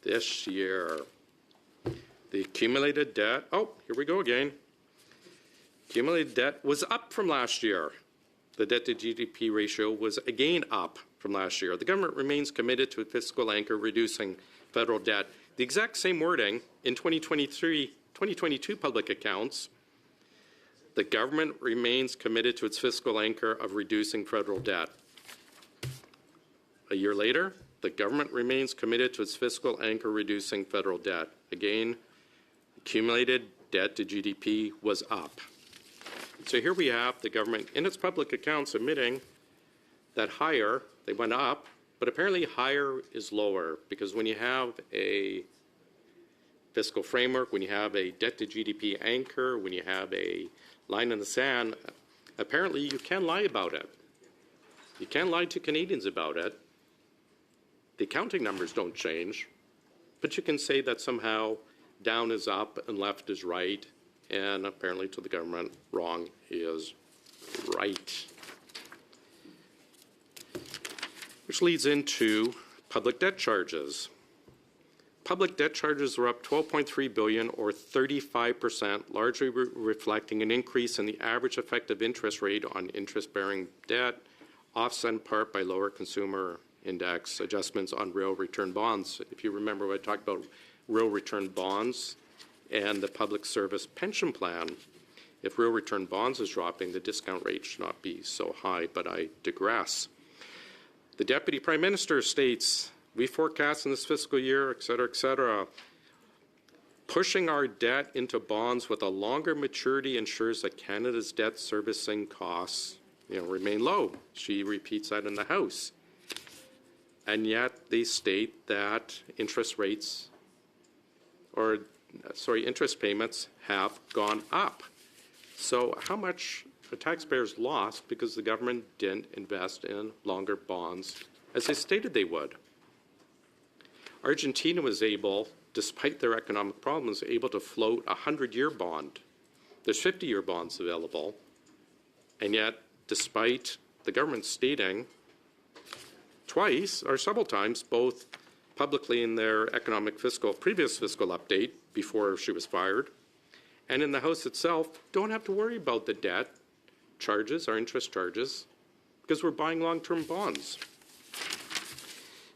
this year? The accumulated debt, oh, here we go again. Accumulated debt was up from last year. The debt to GDP ratio was again up from last year. The government remains committed to a fiscal anchor, reducing federal debt. The exact same wording in 2022 public accounts. The government remains committed to its fiscal anchor of reducing federal debt. A year later, the government remains committed to its fiscal anchor, reducing federal debt. Again, accumulated debt to GDP was up. So here we have the government in its public accounts admitting that higher, they went up, but apparently higher is lower, because when you have a fiscal framework, when you have a debt to GDP anchor, when you have a line in the sand, apparently you can lie about it. You can't lie to Canadians about it. The accounting numbers don't change, but you can say that somehow down is up and left is right, and apparently to the government, wrong is right. Which leads into public debt charges. Public debt charges were up $12.3 billion, or 35%, largely reflecting an increase in the average effective interest rate on interest-bearing debt, offset in part by lower consumer index adjustments on real return bonds. If you remember, I talked about real return bonds and the public service pension plan. If real return bonds is dropping, the discount rate should not be so high, but I digress. The Deputy Prime Minister states, we forecast in this fiscal year, et cetera, pushing our debt into bonds with a longer maturity ensures that Canada's debt servicing costs remain low. She repeats that in the House. And yet they state that interest payments have gone up. So how much the taxpayers lost because the government didn't invest in longer bonds as they stated they would? Argentina was able, despite their economic problems, able to float a 100-year bond. There's 50-year bonds available, and yet, despite the government stating twice or several times, both publicly in their previous fiscal update before she was fired, and in the House itself, don't have to worry about the debt charges, our interest charges, because we're buying long-term bonds.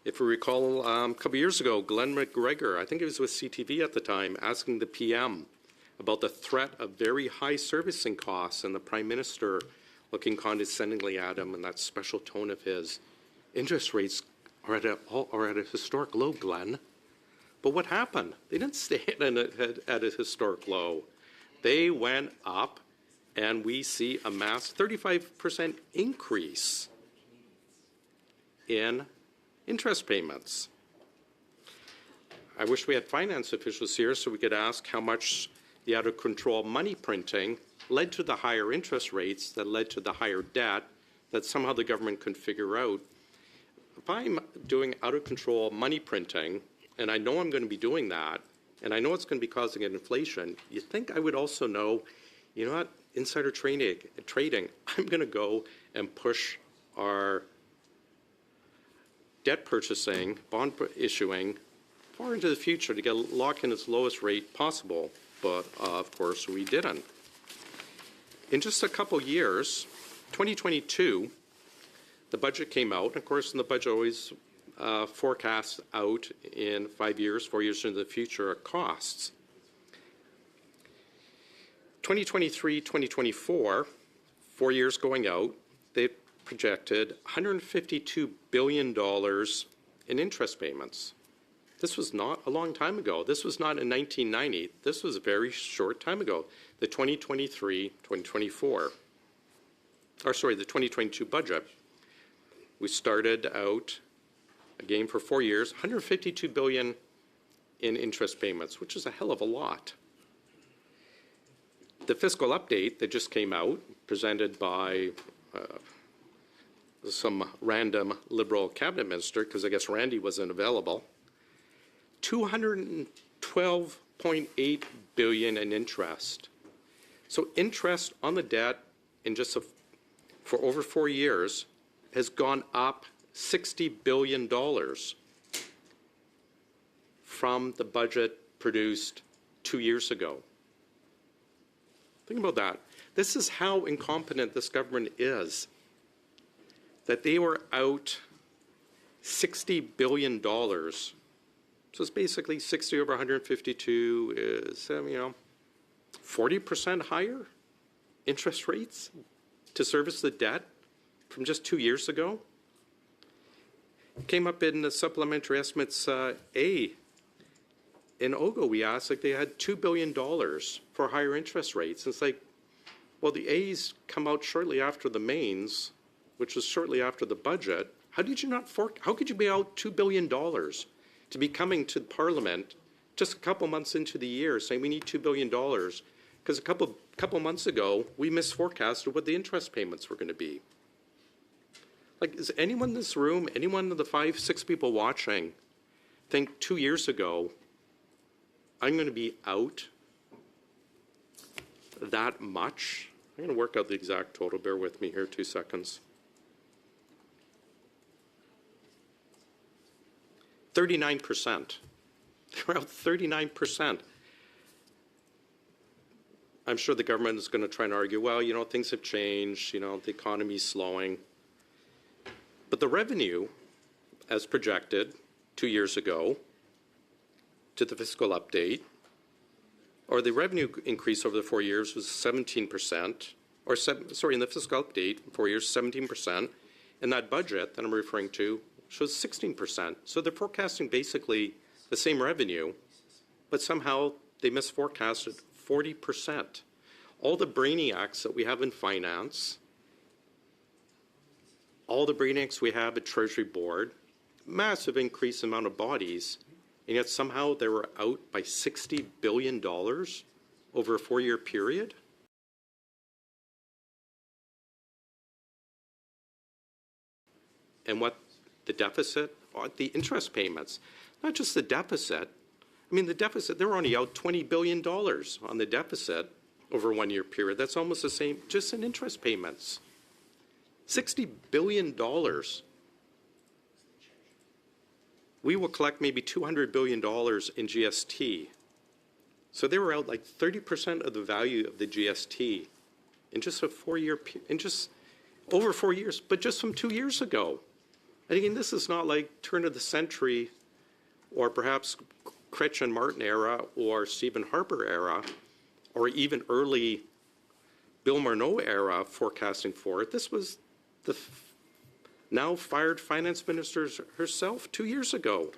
If we recall, a couple years ago, Glenn McGregor, I think he was with CTV at the time, asking the PM about the threat of very high servicing costs, and the Prime Minister looking condescendingly at him in that special tone of his. Interest rates are at a historic low, Glenn. But what happened? They didn't stay at a historic low. They went up, and we see a mass 35% increase in interest payments. I wish we had finance officials here so we could ask how much the out-of-control money printing led to the higher interest rates that led to the higher debt that somehow the government couldn't figure out. If I'm doing out-of-control money printing, and I know I'm going to be doing that, and I know it's going to be causing an inflation, you think I would also know, you know what, insider trading, I'm going to go and push our debt purchasing, bond issuing, far into the future to lock in its lowest rate possible, but of course we didn't. In just a couple years, 2022, the budget came out. Of course, the budget always forecasts out in 5 years, 4 years into the future costs. 2023, 2024, 4 years going out, they projected $152 billion in interest payments. This was not a long time ago. This was not in 1990. This was a very short time ago. The 2023, 2024, the 2022 budget. We started out, again for 4 years, $152 billion in interest payments, which is a hell of a lot. The fiscal update that just came out, presented by some random Liberal cabinet minister, because I guess Randy wasn't available, $212.8 billion in interest. So interest on the debt in for over 4 years has gone up $60 billion from the budget produced 2 years ago. Think about that. This is how incompetent this government is, that they were out $60 billion. So it's basically 60 over 152 is, 40% higher interest rates to service the debt from just 2 years ago. Came up in the supplementary estimates A. In OGO, we asked, they had $2 billion for higher interest rates. It's like, Well, the A's come out shortly after the mains, which was shortly after the budget. How did you not how could you be out $2 billion to be coming to Parliament just a couple months into the year saying we need $2 billion? Because a couple months ago, we misforecasted what the interest payments were going to be. Like, is anyone in this room, anyone of the 5, 6 people watching, think 2 years ago, I'm going to be out that much? I'm going to work out the exact total. Bear with me here 2 seconds. 39%. They're out 39%. I'm sure the government is going to try and argue, well, you know, things have changed, you know, the economy's slowing. But the revenue, as projected 2 years ago to the fiscal update, or the revenue increase over the 4 years was 17%, in the fiscal update, 4 years, 17%, and that budget that I'm referring to shows 16%. So they're forecasting basically the same revenue, but somehow they misforecasted 40%. All the brainiacs that we have in finance, all the brainiacs we have at Treasury Board, massive increase in amount of bodies, and yet somehow they were out by $60 billion over a 4-year period? And what the deficit, the interest payments, not just the deficit. I mean, the deficit, they're only out $20 billion on the deficit over a 1-year period. That's almost the same, just in interest payments. $60 billion. We will collect maybe $200 billion in GST. So they were out like 30% of the value of the GST in just a 4-year, in just over 4 years, but just from 2 years ago. And again, this is not like turn of the century or perhaps Critch and Martin era or Stephen Harper era or even early Bill Morneau era forecasting for it. This was the now fired finance minister herself 2 years ago,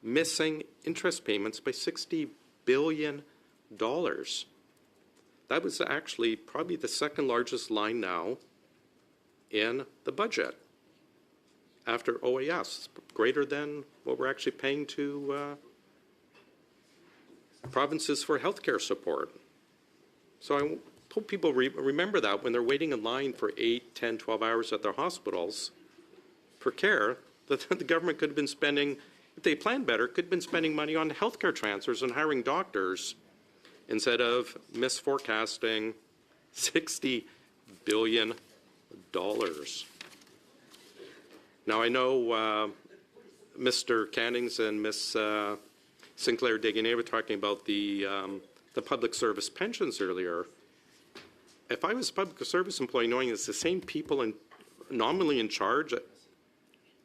missing interest payments by $60 billion. That was actually probably the second largest line now in the budget after OAS, greater than what we're actually paying to provinces for healthcare support. So I hope people remember that when they're waiting in line for 8, 10, 12 hours at their hospitals for care, that the government could have been spending, if they planned better, could have been spending money on healthcare transfers and hiring doctors instead of misforecasting $60 billion. Now, I know Mr. Cannings and Ms. Sinclair Deguenet were talking about the public service pensions earlier. If I was a public service employee knowing it's the same people nominally in charge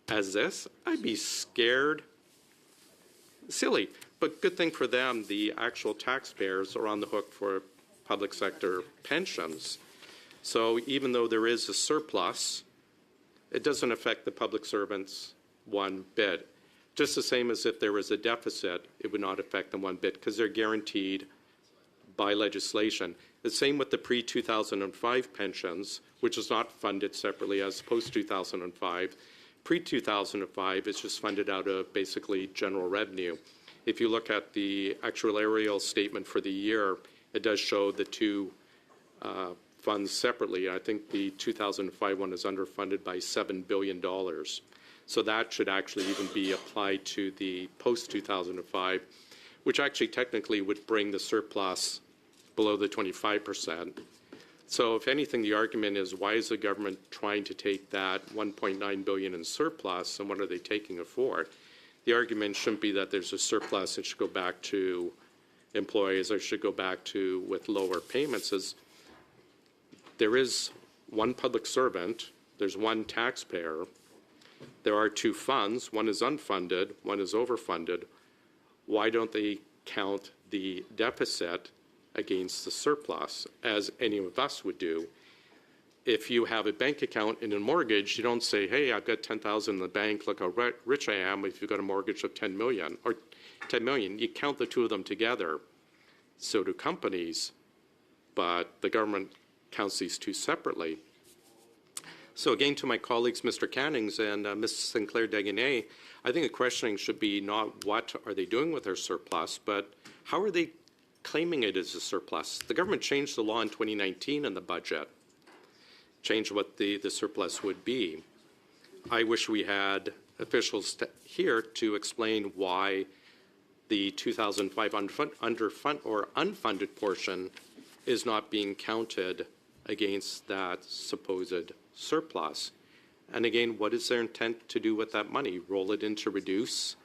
as this, I'd be scared silly. But good thing for them, the actual taxpayers are on the hook for public sector pensions. So even though there is a surplus, it doesn't affect the public servants one bit. Just the same as if there was a deficit, it would not affect them one bit because they're guaranteed by legislation. The same with the pre-2005 pensions, which is not funded separately as post-2005. Pre-2005 is just funded out of basically general revenue. If you look at the actuarial statement for the year, it does show the two funds separately. I think the 2005 one is underfunded by $7 billion. So that should actually even be applied to the post-2005, which actually technically would bring the surplus below the 25%. So if anything, the argument is, why is the government trying to take that $1.9 billion in surplus, and what are they taking it for? The argument shouldn't be that there's a surplus and should go back to employees or should go back to with lower payments. As there is one public servant, there's one taxpayer, there are two funds, one is unfunded, one is overfunded. Why don't they count the deficit against the surplus, as any of us would do? If you have a bank account and a mortgage, you don't say, hey, I've got $10,000 in the bank, look how rich I am if you've got a mortgage of $10 million, or $10 million. You count the two of them together. So do companies, but the government counts these two separately. So again, to my colleagues, Mr. Cannings and Ms. Sinclair Daguenet, I think the questioning should be not what are they doing with their surplus, but how are they claiming it as a surplus? The government changed the law in 2019 in the budget, changed what the surplus would be. I wish we had officials here to explain why the 2005 unfunded portion is not being counted against that supposed surplus. And again, what is their intent to do with that money? Roll it in to reduce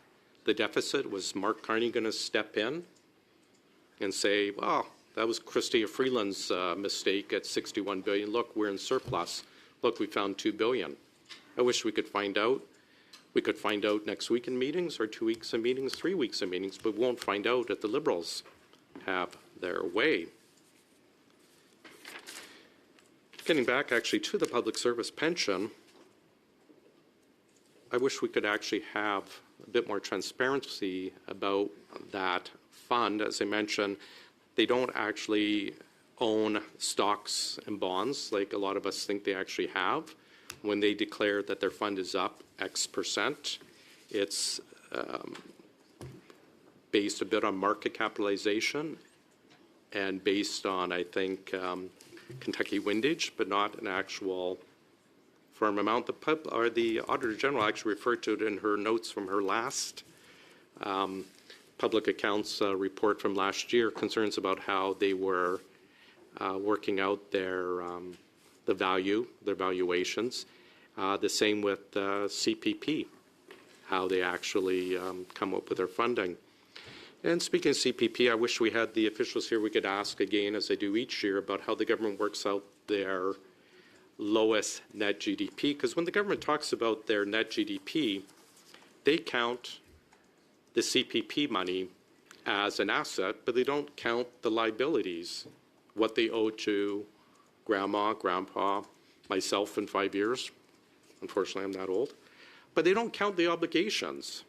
the deficit? Was Mark Carney going to step in and say, well, that was Chrystia Freeland's mistake at $61 billion. Look, we're in surplus. Look, we found $2 billion. I wish we could find out. We could find out next week in meetings, or 2 weeks in meetings, 3 weeks in meetings, but we won't find out if the Liberals have their way. Getting back actually to the public service pension, I wish we could actually have a bit more transparency about that fund. As I mentioned, they don't actually own stocks and bonds like a lot of us think they actually have. When they declare that their fund is up X percent, it's based a bit on market capitalization and based on, I think, Kentucky windage, but not an actual firm amount. The Auditor General actually referred to it in her notes from her last public accounts report from last year, concerns about how they were working out their valuations. The same with CPP, how they actually come up with their funding. And speaking of CPP, I wish we had the officials here we could ask again, as I do each year, about how the government works out their lowest net GDP. Because when the government talks about their net GDP, they count the CPP money as an asset, but they don't count the liabilities, what they owe to grandma, grandpa, myself in 5 years. Unfortunately, I'm that old. But they don't count the obligations.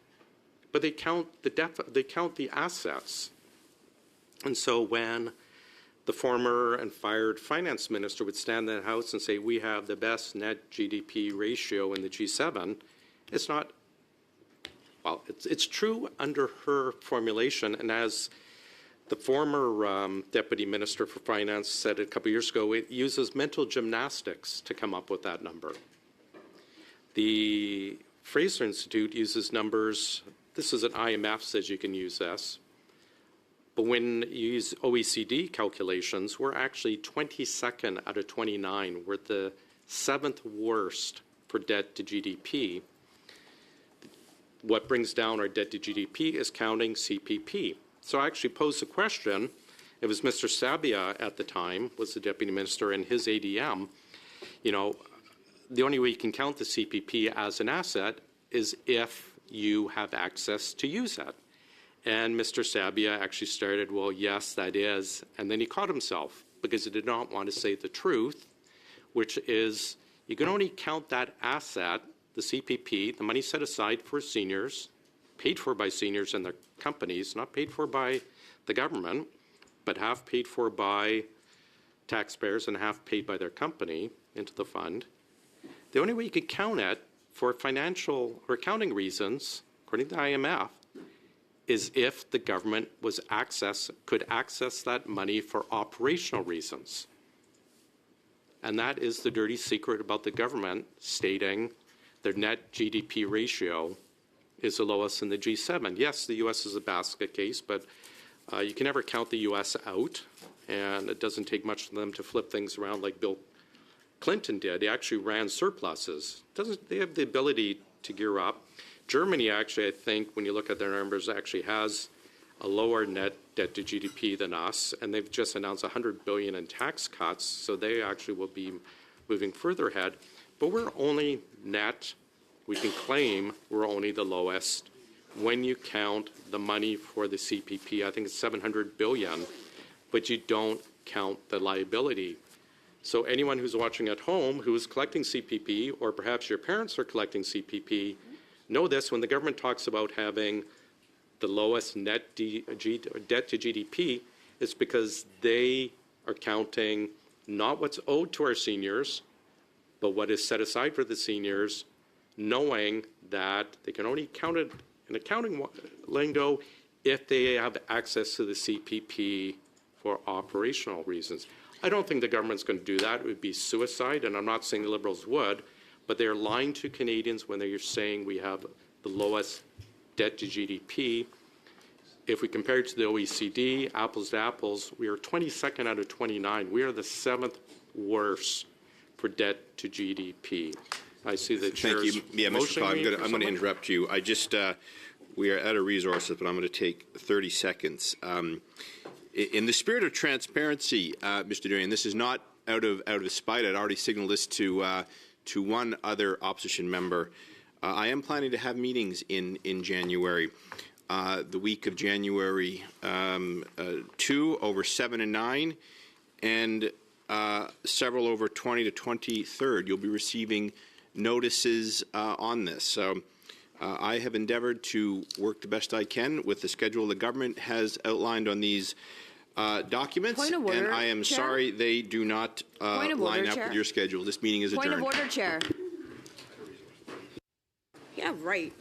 But they count the assets. And so when the former and fired finance minister would stand in the House and say, we have the best net GDP ratio in the G7, it's not, well, it's true under her formulation. And as the former deputy minister for finance said a couple years ago, it uses mental gymnastics to come up with that number. The Fraser Institute uses numbers. This is an IMF says you can use this. But when you use OECD calculations, we're actually 22nd out of 29. We're the 7th worst for debt to GDP. What brings down our debt to GDP is counting CPP. So I actually posed the question. It was Mr. Sabia at the time, was the deputy minister, and his ADM. You know, the only way you can count the CPP as an asset is if you have access to use it. And Mr. Sabia actually started, well, yes, that is. And then he caught himself because he did not want to say the truth, which is you can only count that asset, the CPP, the money set aside for seniors, paid for by seniors and their companies, not paid for by the government, but half paid for by taxpayers and half paid by their company into the fund. The only way you could count it for financial or accounting reasons, according to the IMF, is if the government could access that money for operational reasons. And that is the dirty secret about the government stating their net GDP ratio is the lowest in the G7. Yes, the U.S. is a basket case, but you can never count the U.S. out, and it doesn't take much for them to flip things around like Bill Clinton did. They actually ran surpluses. They have the ability to gear up. Germany actually, I think, when you look at their numbers, actually has a lower net debt to GDP than us, and they've just announced $100 billion in tax cuts, so they actually will be moving further ahead. But we're only net, we can claim we're only the lowest when you count the money for the CPP. I think it's $700 billion, but you don't count the liability. So anyone who's watching at home who is collecting CPP, or perhaps your parents are collecting CPP, know this: when the government talks about having the lowest net debt to GDP, it's because they are counting not what's owed to our seniors, but what is set aside for the seniors, knowing that they can only count it in accounting lingo if they have access to the CPP for operational reasons. I don't think the government's going to do that. It would be suicide, and I'm not saying the Liberals would, but they're lying to Canadians when they're saying we have the lowest debt to GDP. If we compare it to the OECD, apples to apples, we are 22nd out of 29. We are the 7th worst for debt to GDP. I see the chair's Thank you. Yeah, Mr. Fiscal, I'm going to interrupt you. I just, we are out of resources, but I'm going to take 30 seconds. In the spirit of transparency, Mr. Durian, this is not out of spite. I'd already signaled this to one other opposition member. I am planning to have meetings in January. The week of January 2 over 7 and 9, and several over 20 to 23rd. You'll be receiving notices on this. So I have endeavored to work the best I can with the schedule the government has outlined on these documents. Point of order, and I am Chair. sorry they do not line up Chair. with your schedule. This meeting is adjourned. Point of order, Chair. Yeah, right.